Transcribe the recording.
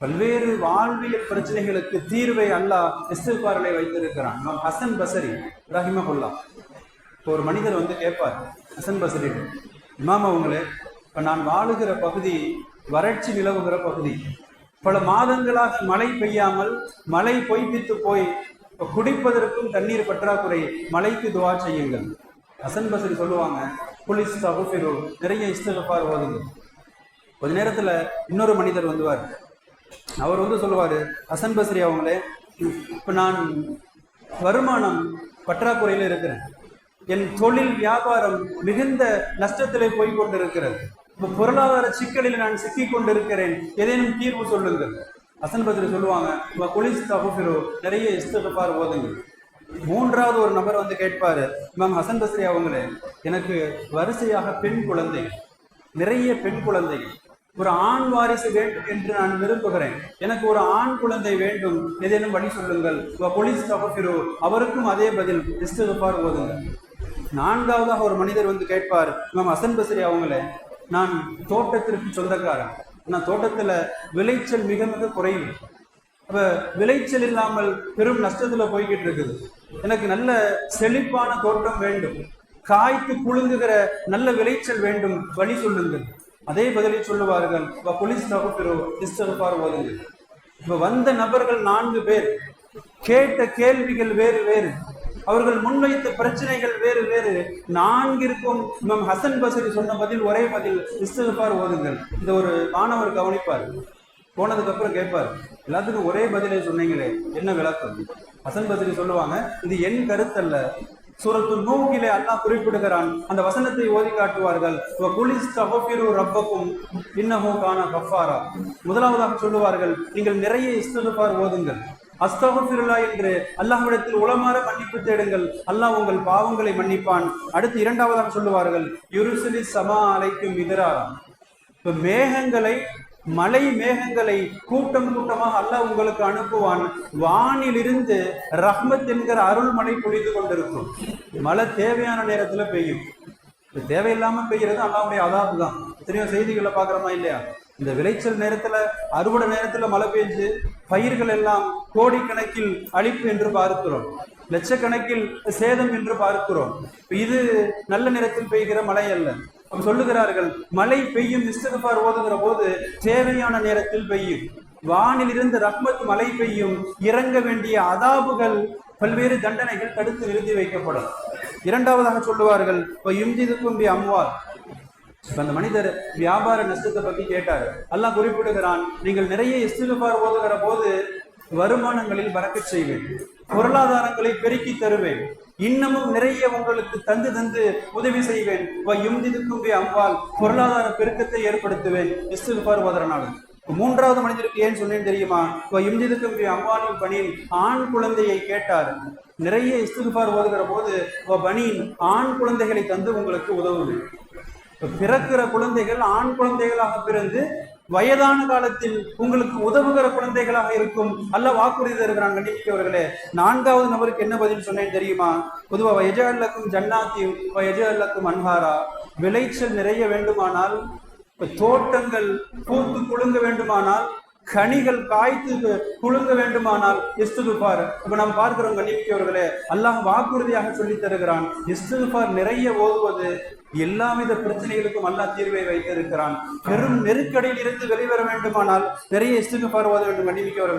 பல்வேறு வாழ்வியல் பிரச்சனைகளுக்கு தீர்வை அல்லாஹ் இஸ்திக்பாரிலே வைத்திருக்கிறான். இமாம் ஹசன் பசரி ரஹிமஹுல்லாஹ் ஒரு மனிதர் வந்து கேட்பார் ஹசன் பசரி, இமாம் அவங்களே, இப்போ நான் வாழுகிற பகுதி வறட்சி நிலவுகிற பகுதி, பல மாதங்களாக மழை பெய்யாமல் மழை பொய்ப்பித்து போய் குடிப்பதற்கும் தண்ணீர் பற்றாக்குறை, மழைக்கு துவா செய்யுங்கள். ஹசன் பசரி சொல்லுவாங்க, புலிஸ் தகுஃபிரு, நிறைய இஸ்திக்பார் ஓதுங்க. கொஞ்ச நேரத்தில் இன்னொரு மனிதர் வந்துவார். அவர் வந்து சொல்லுவார், ஹசன் பஸ்ரி அவங்களே, இப்போ நான் வருமானம் பற்றாக்குறையில் இருக்கிறேன், என் தொழில் வியாபாரம் மிகுந்த நஷ்டத்திலே போய் கொண்டிருக்கிறது, இப்போ பொருளாதார சிக்கலில் நான் சிக்கி கொண்டிருக்கிறேன், ஏதேனும் தீர்வு சொல்லுங்கள். ஹசன் பஸ்ரி சொல்லுவாங்க, குலிஸ் தகுஃபிரு, நிறைய இஸ்திக்பார் ஓதுங்க. மூன்றாவது ஒரு நபர் வந்து கேட்பாரு, இமாம் ஹசன் பஸ்ரி அவங்களே, எனக்கு வரிசையாக பெண் குழந்தை, நிறைய பெண் குழந்தைகள், ஒரு ஆண் வாரிசு வேண்டும் என்று நான் விரும்புகிறேன், எனக்கு ஒரு ஆண் குழந்தை வேண்டும், ஏதேனும் வழி சொல்லுங்கள். போலீஸ் தகுஃபிரு, அவருக்கும் அதே பதில், இஸ்திக்பார் ஓதுங்க. நான்காவதாக ஒரு மனிதர் வந்து கேட்பார், இமாம் ஹசன் பஸ்ரி அவங்களே, நான் தோட்டத்திற்கு சொந்தக்காரன், நான் தோட்டத்துல விளைச்சல் மிக மிக குறைவு, அப்ப விளைச்சல் இல்லாமல் பெரும் நஷ்டத்துல போய்கிட்டு இருக்குது, எனக்கு நல்ல செழிப்பான தோட்டம் வேண்டும், காய்க்கு குலுங்குகிற நல்ல விளைச்சல் வேண்டும், வழி சொல்லுங்கள். அதே பதிலை சொல்லுவார்கள், போலீஸ் தகுஃபிரு, இஸ்திக்பார் ஓதுங்க. இப்ப வந்த நபர்கள் 4 பேர், கேட்ட கேள்விகள் வேறு வேறு, அவர்கள் முன்வைத்த பிரச்சனைகள் வேறு வேறு, 4ற்கும் இமாம் ஹசன் பஸ்ரி சொன்ன பதில் ஒரே பதில், இஸ்திக்பார் ஓதுங்கள். இந்த ஒரு மாணவர் கவனிப்பார், போனதுக்கு அப்புறம் கேட்பார், எல்லாத்துக்கும் ஒரே பதிலை சொன்னீங்களே, என்ன விளக்கம்? ஹசன் பஸ்ரி சொல்லுவாங்க, இது என் கருத்தல்ல, சூரத்து நூஹிலே அல்லாஹ் குறிப்பிடுகிறான், அந்த வசனத்தை ஓதி காட்டுவார்கள், ரப்பக்கும் இன்னஹு கான கஃபாரா. முதலாவதாக சொல்லுவார்கள், நீங்கள் நிறைய இஸ்திக்பார் ஓதுங்கள், அஸ்தக்ஃபிருல்லாஹ் என்று அல்லாஹ்விடத்தில் உளமாற மன்னிப்பு தேடுங்கள், அல்லாஹ் உங்கள் பாவங்களை மன்னிப்பான். அடுத்து இரண்டாவதாக சொல்லுவார்கள், யுருசிலி சமா அலைக்கும் மிதராரா, இப்ப மேகங்களை, மலை மேகங்களை கூட்டம் கூட்டமாக அல்லாஹ் உங்களுக்கு அனுப்புவான், வானிலிருந்து ரஹ்மத் என்கிற அருள்மழை பொழிந்து கொண்டிருக்கும். மழை தேவையான நேரத்துல பெய்யும், தேவையில்லாம பெய்யறது அல்லாஹ்வுடைய அதாபு தான். எத்தனையோ செய்திகளை பாக்குறோமா இல்லையா? இந்த விளைச்சல் நேரத்துல, அறுவடை நேரத்துல மழை பெய்ஞ்சு பயிர்கள் எல்லாம் கோடிக்கணக்கில் அழிப்பு என்று பார்க்கிறோம், லட்சக்கணக்கில் சேதம் என்று பார்க்கிறோம். இது நல்ல நேரத்தில் பெய்கிற மழை அல்ல. சொல்லுகிறார்கள், மழை பெய்யும், இஸ்திக்பார் ஓதுகிற போது தேவையான நேரத்தில் பெய்யும், வானில் இருந்து ரஹ்மத் மழை பெய்யும், இறங்க வேண்டிய அதாபுகள், பல்வேறு தண்டனைகள் தடுத்து நிறுத்தி வைக்கப்படும். இரண்டாவதாக சொல்லுவார்கள், யும்ஜிதுக்கும் பி அம்வால், அந்த மனிதர் வியாபார நஷ்டத்தை பத்தி கேட்டார். அல்லாஹ் குறிப்பிடுகிறான், நீங்கள் நிறைய இஸ்திக்பார் ஓதுகிற போது வருமானங்களில் பறக்கச் செய்வேன், பொருளாதாரங்களை பெருக்கி தருவேன், இன்னமும் நிறைய உங்களுக்கு தந்து தந்து உதவி செய்வேன், யும்ஜிதுக்கும் பி அம்வால், பொருளாதார பெருக்கத்தை ஏற்படுத்துவேன் இஸ்திக்பார் ஓதுறனால. மூன்றாவது மனிதருக்கு ஏன் சொன்னேன் தெரியுமா? யும்ஜிதுக்கும் பி அம்வாலின் பனீன், ஆண் குழந்தையை கேட்டார். நிறைய இஸ்திக்பார் ஓதுகிற போது பனீன், ஆண் குழந்தைகளை தந்து உங்களுக்கு உதவுவேன். பிறக்கிற குழந்தைகள் ஆண் குழந்தைகளாக பிறந்து வயதான காலத்தில் உங்களுக்கு உதவுகிற குழந்தைகளாக இருக்கும், அல்லாஹ் வாக்குறுதி தருகிறான். கண்டிப்பார்களே, நான்காவது நபருக்கு என்ன பதில் சொன்னேன் தெரியுமா? பொதுவா வயஜல்லக்கும் ஜன்னாத்தி வயஜல்லக்கும் அன்ஹாரா, விளைச்சல் நிறைய வேண்டுமானால், தோட்டங்கள் பூத்து குலுங்க வேண்டுமானால், கனிகள் காய்த்து குலுங்க வேண்டுமானால் இஸ்திக்பார். இப்ப நாம் பார்க்கிறோம் கண்ணியமிக்கவர்களே, அல்லாஹ் வாக்குறுதியாக சொல்லி தருகிறான், இஸ்திக்பார் நிறைய ஓதுவது எல்லாவித பிரச்சனைகளுக்கும் அல்லாஹ் தீர்வை வைத்திருக்கிறான். பெரும் நெருக்கடியில் இருந்து வெளிவர வேண்டுமானால் நிறைய இஸ்திக்பார் ஓத வேண்டும் கண்ணியமிக்கவர்கள்.